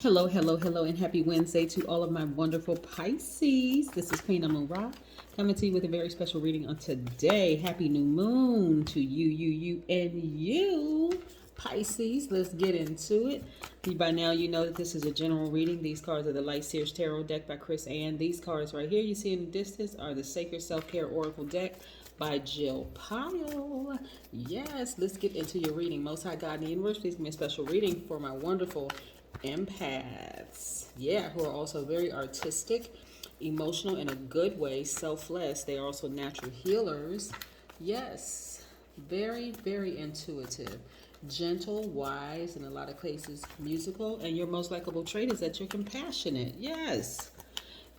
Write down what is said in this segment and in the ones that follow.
Hello, hello, hello, and happy Wednesday to all of my wonderful Pisces. This is Queen Amun Ra coming to you with a very special reading on today. Happy new moon to you, and you, Pisces. Let's get into it. By now, you know that this is a general reading. These cards are the Light Seers Tarot deck by Chris Ann. These cards right here you see in the distance are the Sacred Self-Care Oracle deck by Jill Pyle. Yes, let's get into your reading. Most High God in the Universe, please give me a special reading for my wonderful empaths, who are also very artistic, emotional in a good way, selfless. They are also natural healers. Yes, very, very intuitive, gentle, wise, in a lot of cases musical. And your most likable trait is that you're compassionate. Yes,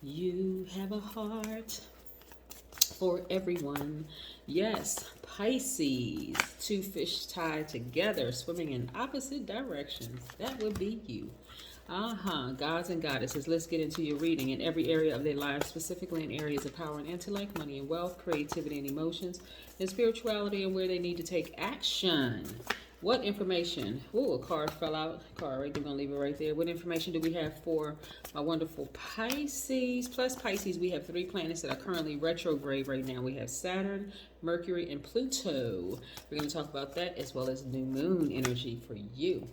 you have a heart for everyone. Yes, Pisces, two fish tied together, swimming in opposite directions. That would be you. Gods and goddesses, let's get into your reading. In every area of their lives, specifically in areas of power and intellect, money and wealth, creativity and emotions, and spirituality, and where they need to take action. What information? Oh, a card fell out. Card right there. We're going to leave it right there. What information do we have for my wonderful Pisces? Plus Pisces, we have three planets that are currently retrograde right now. We have Saturn, Mercury, and Pluto. We're going to talk about that as well as new moon energy for you.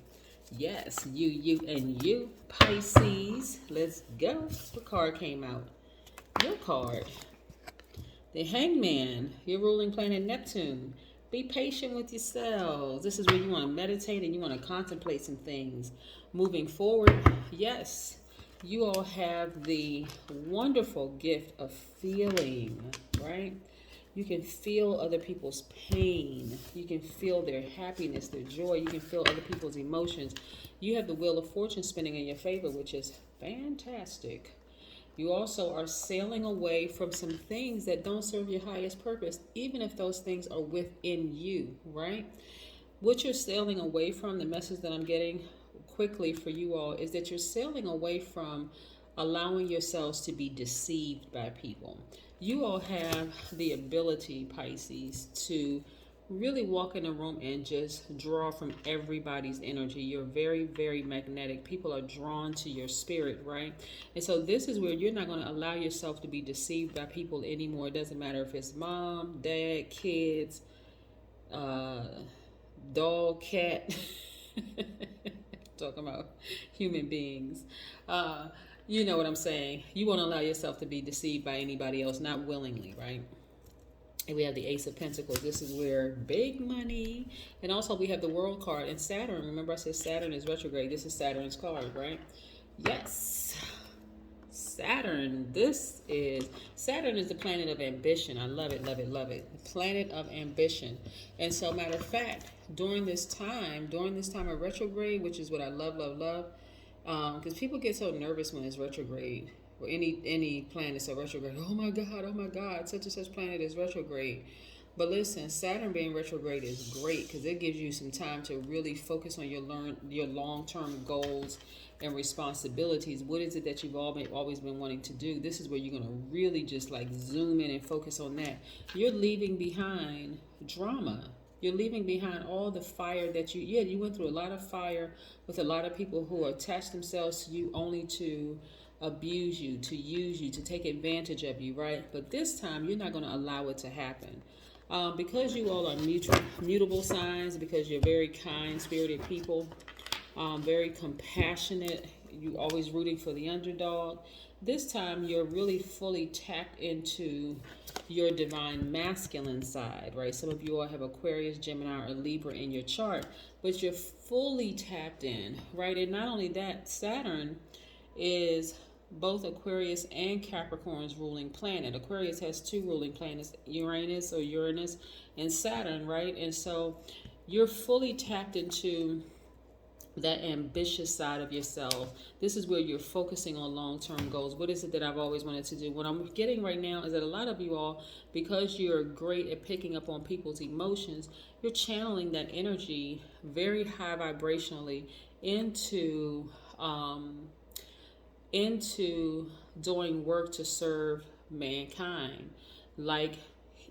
Yes, you, and you, Pisces. Let's go. What card came out? Your card. The Hangman, your ruling planet Neptune. Be patient with yourselves. This is where you want to meditate and you want to contemplate some things. Moving forward, yes, you all have the wonderful gift of feeling, right? You can feel other people's pain. You can feel their happiness, their joy. You can feel other people's emotions. You have the wheel of fortune spinning in your favor, which is fantastic. You also are sailing away from some things that don't serve your highest purpose, even if those things are within you, right? What you're sailing away from, the message that I'm getting quickly for you all, is that you're sailing away from allowing yourselves to be deceived by people. You all have the ability, Pisces, to really walk in a room and just draw from everybody's energy. You're very, very magnetic. People are drawn to your spirit, right? And so this is where you're not going to allow yourself to be deceived by people anymore. It doesn't matter if it's mom, dad, kids, uh, dog, cat. Talking about human beings. You know what I'm saying. You won't allow yourself to be deceived by anybody else, not willingly, right? And we have the Ace of Pentacles. This is where big money. And also we have the World card and Saturn. Remember I said Saturn is retrograde. This is Saturn's card, right? Yes. Saturn. Saturn is the planet of ambition. I love it, love it, love it. The planet of ambition. And so matter of fact, during this time of retrograde, which is what I love, love, love, because people get so nervous when it's retrograde or any planets are retrograde. Oh my God, such and such planet is retrograde. But listen, Saturn being retrograde is great because it gives you some time to really focus on your long-term goals and responsibilities. What is it that you've always been wanting to do? This is where you're going to really just like zoom in and focus on that. You're leaving behind drama. You're leaving behind all the fire that you went through a lot of fire with a lot of people who attach themselves to you only to abuse you, to use you, to take advantage of you, right? But this time, you're not going to allow it to happen. Because you all are mutable signs, because you're very kind-spirited people, very compassionate, you always rooting for the underdog. This time, you're really fully tapped into your divine masculine side, right? Some of you all have Aquarius, Gemini, or Libra in your chart, but you're fully tapped in, right? And not only that, Saturn is both Aquarius and Capricorn's ruling planet. Aquarius has two ruling planets, Uranus and Saturn, right? And so you're fully tapped into that ambitious side of yourself. This is where you're focusing on long-term goals. What is it that I've always wanted to do? What I'm getting right now is that a lot of you all, because you're great at picking up on people's emotions, you're channeling that energy very high vibrationally into doing work to serve mankind, like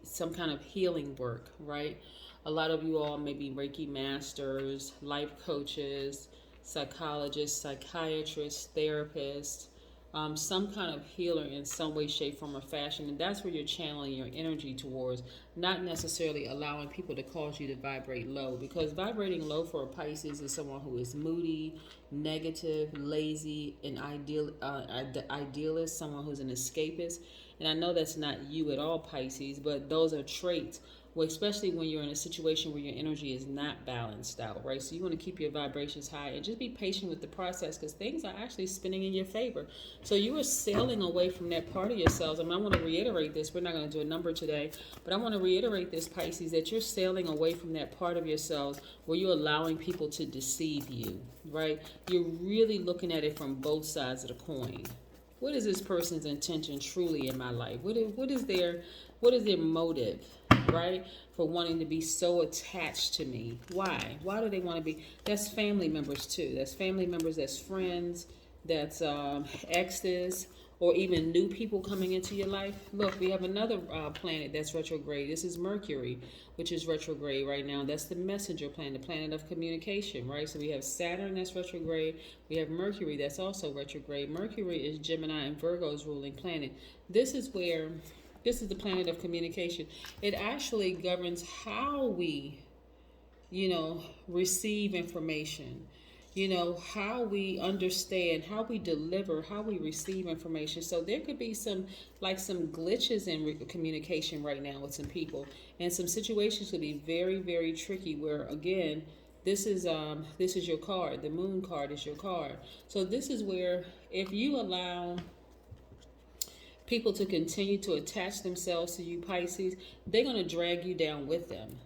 some kind of healing work, right? A lot of you all may be Reiki masters, life coaches, psychologist, psychiatrist, therapist, some kind of healer in some way, shape, form, or fashion. And that's where you're channeling your energy towards, not necessarily allowing people to cause you to vibrate low. Because vibrating low for a Pisces is someone who is moody, negative, lazy, an idealist, someone who's an escapist. And I know that's not you at all, Pisces, but those are traits. Well, especially when you're in a situation where your energy is not balanced out, right? So you want to keep your vibrations high and just be patient with the process, because things are actually spinning in your favor. So you are sailing away from that part of yourselves. I want to reiterate this. We're not going to do a number today, but I want to reiterate this, Pisces, that you're sailing away from that part of yourselves where you're allowing people to deceive you, right? You're really looking at it from both sides of the coin. What is this person's intention truly in my life? What is their motive, right, for wanting to be so attached to me? Why do they want to be? That's family members too. That's family members, that's friends, that's exes, or even new people coming into your life. Look, we have another planet that's retrograde. This is Mercury, which is retrograde right now. That's the messenger planet, the planet of communication, right? So we have Saturn that's retrograde. We have Mercury that's also retrograde. Mercury is Gemini and Virgo's ruling planet. This is the planet of communication. It actually governs how we, receive information. How we understand, how we deliver, how we receive information. So there could be some glitches in communication right now with some people, and some situations could be very, very tricky. Where again, this is your card. The Moon card is your card. So this is where, if you allow people to continue to attach themselves to you, Pisces, they're going to drag you down with them.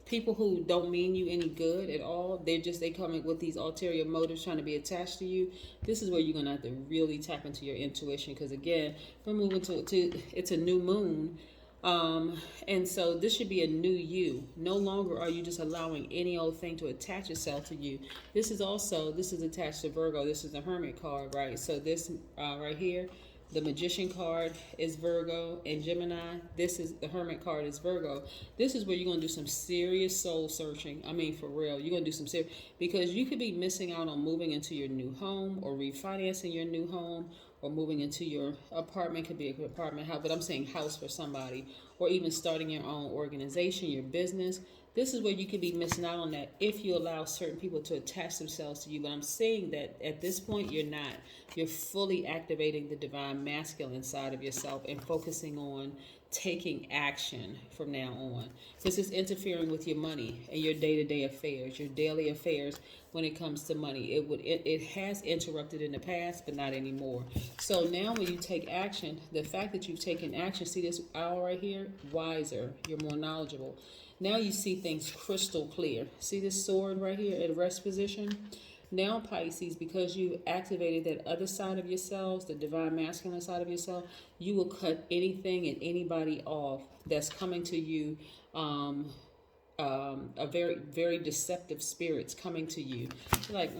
People who don't mean you any good at all, they come in with these ulterior motives trying to be attached to you. This is where you're going to have to really tap into your intuition, because again, we're moving to it's a new moon. And so this should be a new you. No longer are you just allowing any old thing to attach itself to you. This is attached to Virgo. This is the Hermit card, right? So this right here, the Magician card is Virgo and Gemini. This is the Hermit card is Virgo. This is where you're going to do some serious soul searching. I mean, for real. You're going to do some serious, because you could be missing out on moving into your new home, or refinancing your new home, or moving into your apartment. Could be an apartment house, but I'm saying house for somebody, or even starting your own organization, your business. This is where you could be missing out on that if you allow certain people to attach themselves to you. But I'm saying that at this point, you're not. You're fully activating the divine masculine side of yourself and focusing on taking action from now on. This is interfering with your money and your day-to-day affairs, your daily affairs when it comes to money. It has interrupted in the past, but not anymore. So now when you take action, the fact that you've taken action, see this owl right here? Wiser. You're more knowledgeable. Now you see things crystal clear. See this sword right here at rest position? Now, Pisces, because you activated that other side of yourselves, the divine masculine side of yourself, you will cut anything and anybody off that's coming to you, a very, very deceptive spirits coming to you. You're like,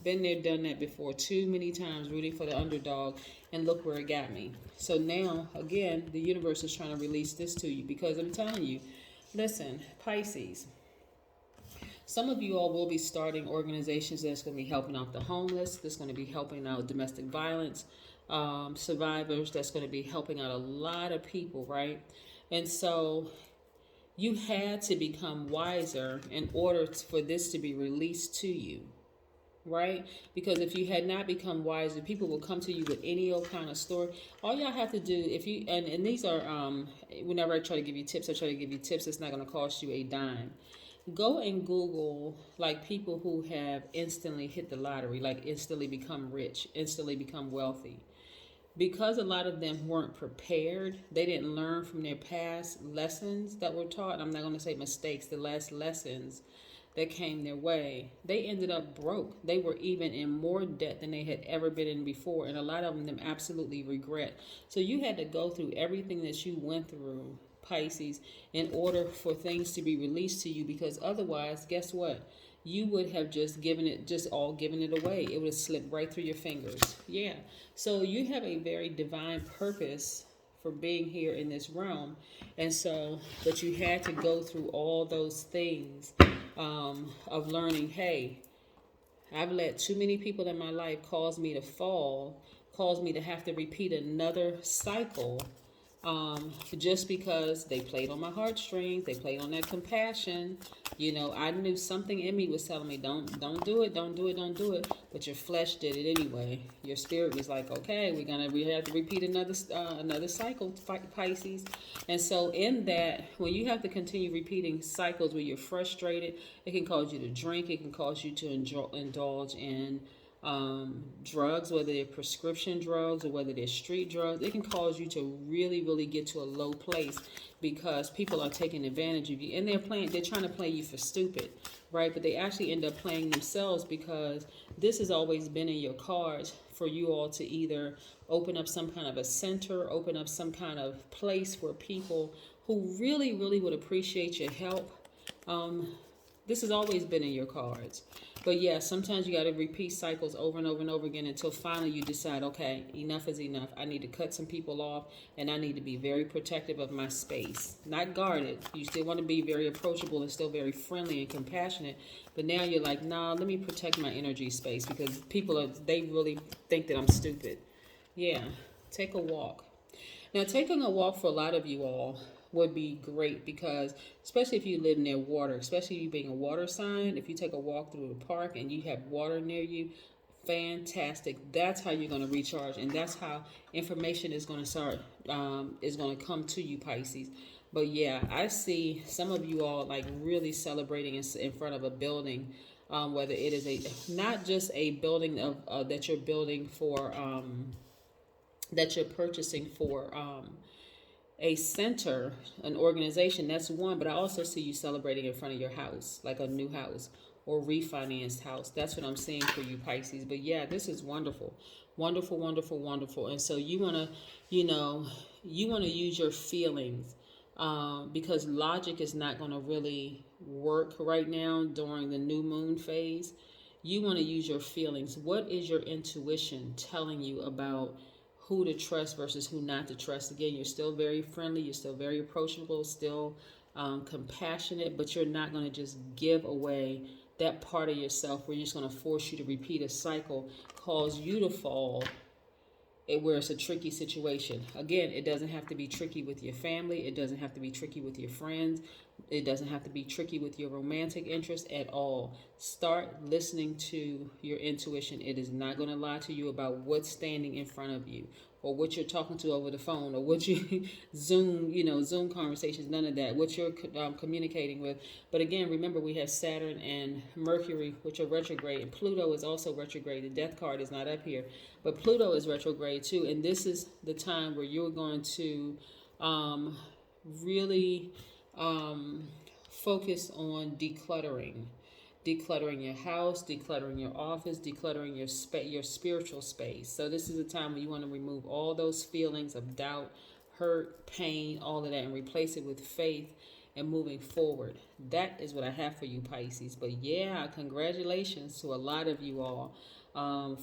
been there, done that before, too many times, rooting for the underdog, and look where it got me. So now, again, the universe is trying to release this to you, because I'm telling you, listen, Pisces, some of you all will be starting organizations that's going to be helping out the homeless, that's going to be helping out domestic violence survivors, that's going to be helping out a lot of people, right? And so you had to become wiser in order for this to be released to you, right? Because if you had not become wiser, people will come to you with any old kind of story. All y'all have to do, if you, and these are, whenever I try to give you tips, it's not going to cost you a dime. Go and Google like people who have instantly hit the lottery, like instantly become rich, instantly become wealthy. Because a lot of them weren't prepared, they didn't learn from their past lessons that were taught. I'm not going to say mistakes, the last lessons that came their way. They ended up broke. They were even in more debt than they had ever been in before. And a lot of them absolutely regret. So you had to go through everything that you went through, Pisces, in order for things to be released to you, because otherwise, guess what? You would have just given it away. It would have slipped right through your fingers. Yeah. So you have a very divine purpose for being here in this realm. And so, but you had to go through all those things of learning, hey, I've let too many people in my life cause me to fall, cause me to have to repeat another cycle, just because they played on my heartstrings, they played on that compassion. You know, I knew something in me was telling me, don't do it, don't do it, don't do it. But your flesh did it anyway. Your spirit was like, okay, we have to repeat another cycle, Pisces. And so in that, when you have to continue repeating cycles where you're frustrated, it can cause you to drink. It can cause you to indulge in drugs, whether they're prescription drugs or whether they're street drugs. It can cause you to really, really get to a low place because people are taking advantage of you, and they're trying to play you for stupid, right? But they actually end up playing themselves, because this has always been in your cards for you all to either open up some kind of a center, open up some kind of place where people who really, really would appreciate your help. This has always been in your cards. But yeah, sometimes you got to repeat cycles over and over and over again until finally you decide, okay, enough is enough. I need to cut some people off, and I need to be very protective of my space. Not guarded. You still want to be very approachable and still very friendly and compassionate. But now you're like, nah, let me protect my energy space, because they really think that I'm stupid. Yeah, take a walk. Now, taking a walk for a lot of you all would be great, because especially if you live near water, especially you being a water sign, if you take a walk through the park and you have water near you, fantastic. That's how you're going to recharge, and that's how information is going to start, is going to come to you, Pisces. But yeah, I see some of you all like really celebrating in front of a building, whether it is not just a building that you're building for, that you're purchasing for, a center, an organization, that's one. But I also see you celebrating in front of your house, like a new house or refinanced house. That's what I'm seeing for you, Pisces. But yeah, this is wonderful, wonderful, wonderful, wonderful. And so you want to, you want to use your feelings, because logic is not going to really work right now during the new moon phase. You want to use your feelings. What is your intuition telling you about who to trust versus who not to trust? Again, you're still very friendly, you're still very approachable, still compassionate, but you're not going to just give away that part of yourself where you're just going to force you to repeat a cycle, cause you to fall, where it's a tricky situation. Again, it doesn't have to be tricky with your family. It doesn't have to be tricky with your friends. It doesn't have to be tricky with your romantic interest at all. Start listening to your intuition. It is not going to lie to you about what's standing in front of you, or what you're talking to over the phone, or what you Zoom conversations, none of that, what you're communicating with. But again, remember, we have Saturn and Mercury, which are retrograde, and Pluto is also retrograde. The death card is not up here, but Pluto is retrograde too. And this is the time where you're going to really focus on decluttering your house, decluttering your office, decluttering your spiritual space. So this is a time when you want to remove all those feelings of doubt, hurt, pain, all of that, and replace it with faith and moving forward. That is what I have for you, Pisces. But yeah, congratulations to a lot of you all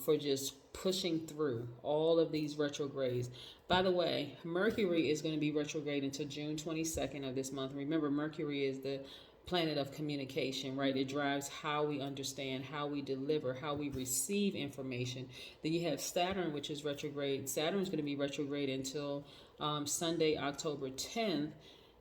for just pushing through all of these retrogrades. By the way, Mercury is going to be retrograde until June 22nd of this month. Remember, Mercury is the planet of communication, right? It drives how we understand, how we deliver, how we receive information. Then you have Saturn, which is retrograde. Saturn is going to be retrograde until Sunday, October 10th.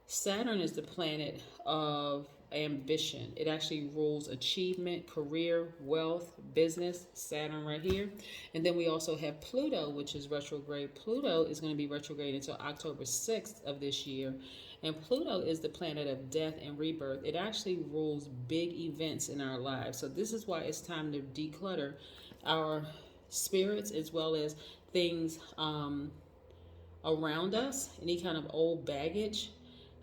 Saturn is the planet of ambition. It actually rules achievement, career, wealth, business. Saturn right here. And then we also have Pluto, which is retrograde. Pluto is going to be retrograde until October 6th of this year. And Pluto is the planet of death and rebirth. It actually rules big events in our lives. So this is why it's time to declutter our spirits, as well as things around us, any kind of old baggage,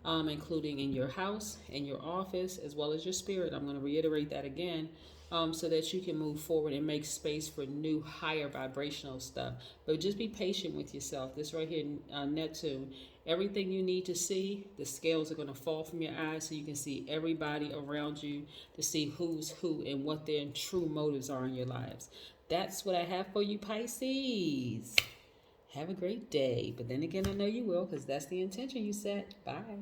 including in your house, in your office, as well as your spirit. I'm going to reiterate that again, so that you can move forward and make space for new, higher vibrational stuff. But just be patient with yourself. This right here, Neptune, everything you need to see, the scales are going to fall from your eyes so you can see everybody around you, to see who's who and what their true motives are in your lives. That's what I have for you, Pisces. Have a great day. But then again, I know you will, because that's the intention you set. Bye.